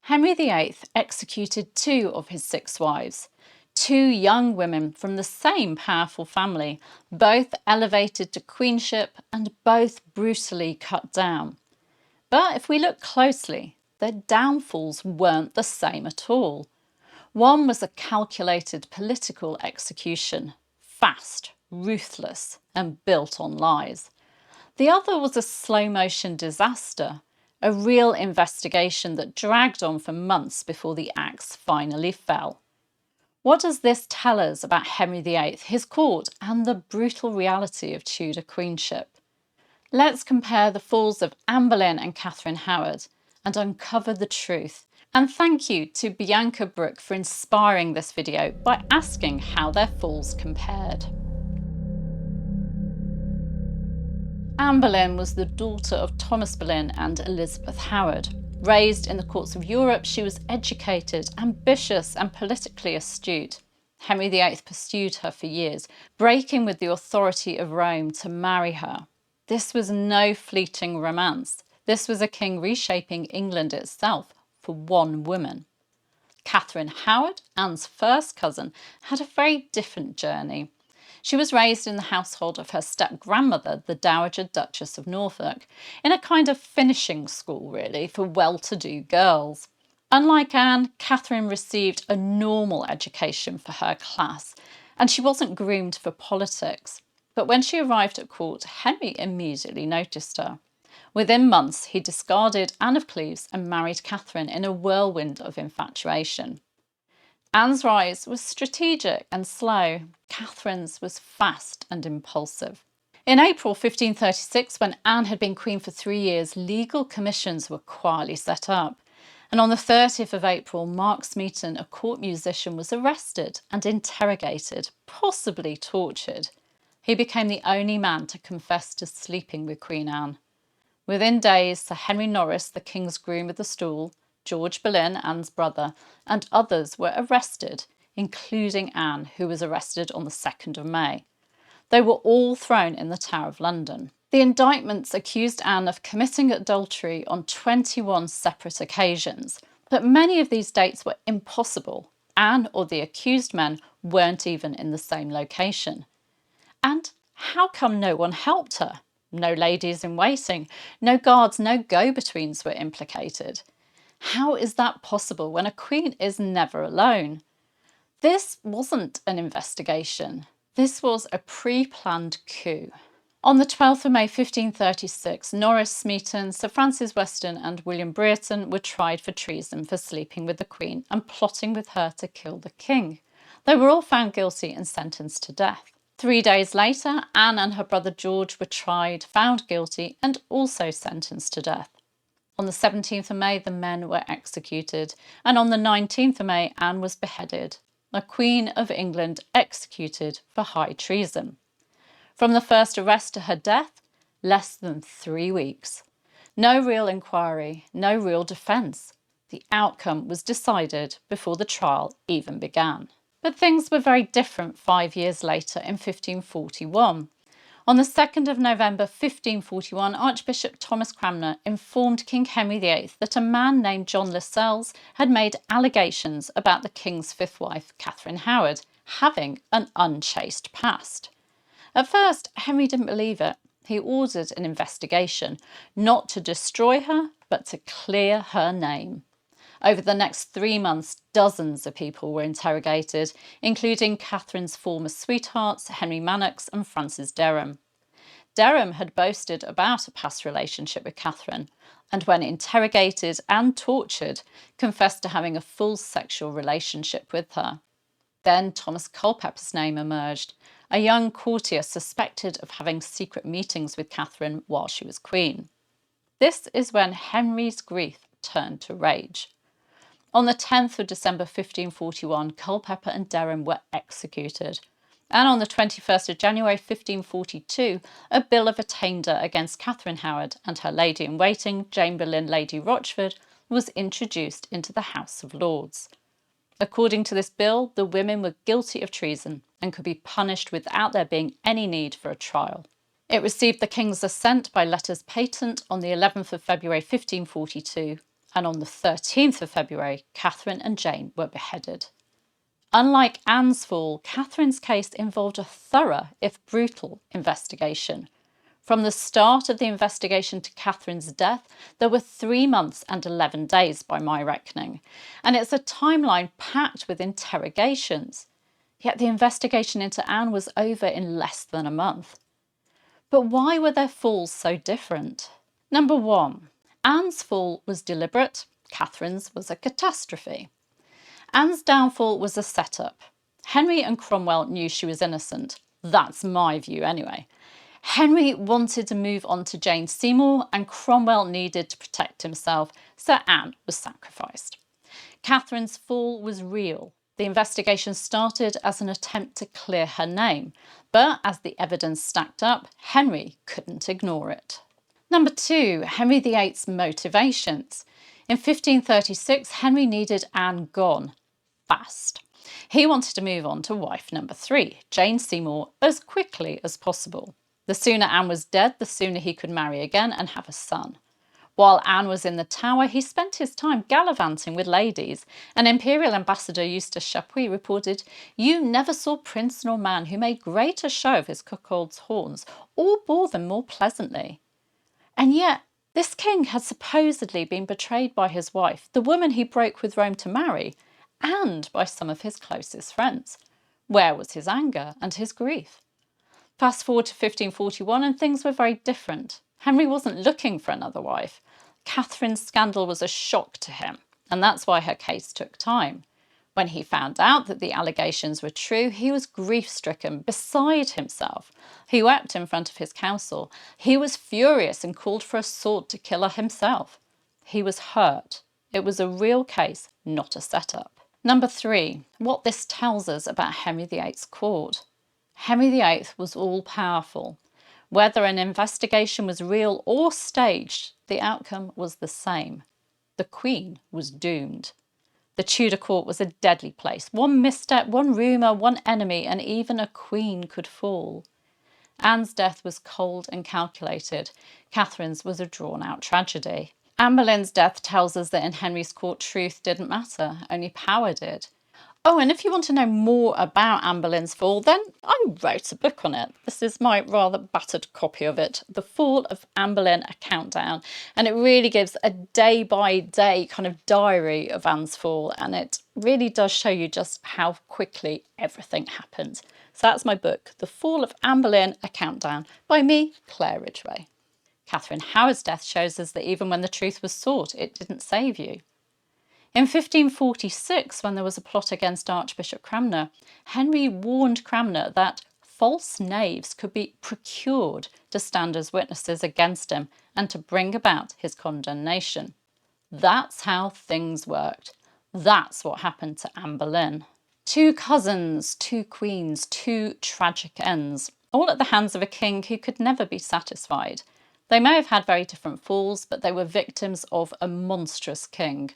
Henry VIII executed two of his 6 wives, two young women from the same powerful family, both elevated to queenship and both brutally cut down. But if we look closely, their downfalls weren't the same at all. One was a calculated political execution, fast, ruthless, and built on lies. The other was a slow-motion disaster, a real investigation that dragged on for months before the axe finally fell. What does this tell us about Henry VIII, his court, and the brutal reality of Tudor queenship? Let's compare the falls of Anne Boleyn and Catherine Howard and uncover the truth. And thank you to Bianca Brooke for inspiring this video by asking how their falls compared. Anne Boleyn was the daughter of Thomas Boleyn and Elizabeth Howard. Raised in the courts of Europe, she was educated, ambitious, and politically astute. Henry VIII pursued her for years, breaking with the authority of Rome to marry her. This was no fleeting romance. This was a king reshaping England itself for one woman. Catherine Howard, Anne's first cousin, had a very different journey. She was raised in the household of her step-grandmother, the Dowager Duchess of Norfolk, in a kind of finishing school, really, for well-to-do girls. Unlike Anne, Catherine received a normal education for her class, and she wasn't groomed for politics. But when she arrived at court, Henry immediately noticed her. Within months, he discarded Anne of Cleves and married Catherine in a whirlwind of infatuation. Anne's rise was strategic and slow. Catherine's was fast and impulsive. In April 1536, when Anne had been queen for 3 years, legal commissions were quietly set up. And on the 30th of April, Mark Smeaton, a court musician, was arrested and interrogated, possibly tortured. He became the only man to confess to sleeping with Queen Anne. Within days, Sir Henry Norris, the king's groom of the stool, George Boleyn, Anne's brother, and others were arrested, including Anne, who was arrested on the 2nd of May. They were all thrown in the Tower of London. The indictments accused Anne of committing adultery on 21 separate occasions, but many of these dates were impossible. Anne or the accused men weren't even in the same location. And how come no one helped her? No ladies in waiting, no guards, no go-betweens were implicated. How is that possible when a queen is never alone? This wasn't an investigation. This was a pre-planned coup. On the 12th of May 1536, Norris, Smeaton, Sir Francis Weston and William Brereton were tried for treason for sleeping with the Queen and plotting with her to kill the king. They were all found guilty and sentenced to death. 3 days later, Anne and her brother George were tried, found guilty and also sentenced to death. On the 17th of May, the men were executed, and on the 19th of May, Anne was beheaded, a Queen of England executed for high treason. From the first arrest to her death, less than 3 weeks. No real inquiry, no real defence. The outcome was decided before the trial even began. But things were very different 5 years later in 1541. On the 2nd of November 1541, Archbishop Thomas Cranmer informed King Henry VIII that a man named John Lascelles had made allegations about the king's 5th wife, Catherine Howard, having an unchaste past. At first, Henry didn't believe it. He ordered an investigation, not to destroy her, but to clear her name. Over the next 3 months, dozens of people were interrogated, including Catherine's former sweethearts, Henry Manox and Francis Derham. Derham had boasted about a past relationship with Catherine, and when interrogated and tortured, confessed to having a full sexual relationship with her. Then Thomas Culpeper's name emerged, a young courtier suspected of having secret meetings with Catherine while she was queen. This is when Henry's grief turned to rage. On the 10th of December 1541, Culpeper and Derham were executed. And on the 21st of January 1542, a bill of attainder against Catherine Howard and her lady-in-waiting, Jane Boleyn Lady Rochford, was introduced into the House of Lords. According to this bill, the women were guilty of treason and could be punished without there being any need for a trial. It received the King's assent by letters patent on the 11th of February 1542, and on the 13th of February, Catherine and Jane were beheaded. Unlike Anne's fall, Catherine's case involved a thorough, if brutal, investigation. From the start of the investigation to Catherine's death, there were 3 months and 11 days by my reckoning, and it's a timeline packed with interrogations. Yet the investigation into Anne was over in less than a month. But why were their falls so different? Number 1. Anne's fall was deliberate, Catherine's was a catastrophe. Anne's downfall was a setup. Henry and Cromwell knew she was innocent. That's my view anyway. Henry wanted to move on to Jane Seymour and Cromwell needed to protect himself, so Anne was sacrificed. Catherine's fall was real. The investigation started as an attempt to clear her name, but as the evidence stacked up, Henry couldn't ignore it. Number 2, Henry VIII's motivations. In 1536, Henry needed Anne gone, fast. He wanted to move on to wife number 3, Jane Seymour, as quickly as possible. The sooner Anne was dead, the sooner he could marry again and have a son. While Anne was in the Tower, he spent his time gallivanting with ladies. An imperial ambassador, Eustace Chapuis, reported, "You never saw prince nor man who made greater show of his cuckold's horns, or bore them more pleasantly." And yet, this king had supposedly been betrayed by his wife, the woman he broke with Rome to marry, and by some of his closest friends. Where was his anger and his grief? Fast forward to 1541 and things were very different. Henry wasn't looking for another wife. Catherine's scandal was a shock to him, and that's why her case took time. When he found out that the allegations were true, he was grief-stricken, beside himself. He wept in front of his council. He was furious and called for a sword to kill her himself. He was hurt. It was a real case, not a setup. Number 3, what this tells us about Henry VIII's court. Henry VIII was all-powerful. Whether an investigation was real or staged, the outcome was the same. The Queen was doomed. The Tudor court was a deadly place. One misstep, one rumour, one enemy, and even a queen could fall. Anne's death was cold and calculated. Catherine's was a drawn-out tragedy. Anne Boleyn's death tells us that in Henry's court truth didn't matter, only power did. Oh, and if you want to know more about Anne Boleyn's fall, then I wrote a book on it. This is my rather battered copy of it, The Fall of Anne Boleyn, A Countdown. And it really gives a day-by-day kind of diary of Anne's fall. And it really does show you just how quickly everything happened. So that's my book, The Fall of Anne Boleyn, A Countdown, by me, Claire Ridgway. Catherine Howard's death shows us that even when the truth was sought, it didn't save you. In 1546, when there was a plot against Archbishop Cranmer, Henry warned Cranmer that false knaves could be procured to stand as witnesses against him and to bring about his condemnation. That's how things worked. That's what happened to Anne Boleyn. 2 cousins, 2 queens, 2 tragic ends, all at the hands of a king who could never be satisfied. They may have had very different falls, but they were victims of a monstrous king.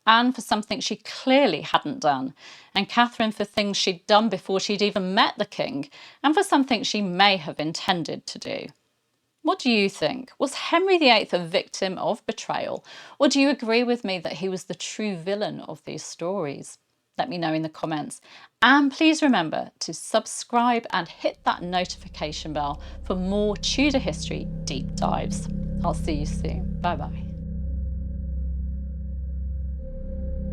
Anne for something she clearly hadn't done, and Catherine for things she'd done before she'd even met the king, and for something she may have intended to do. What do you think? Was Henry VIII a victim of betrayal, or do you agree with me that he was the true villain of these stories? Let me know in the comments. And please remember to subscribe and hit that notification bell for more Tudor history deep dives. I'll see you soon. Bye bye.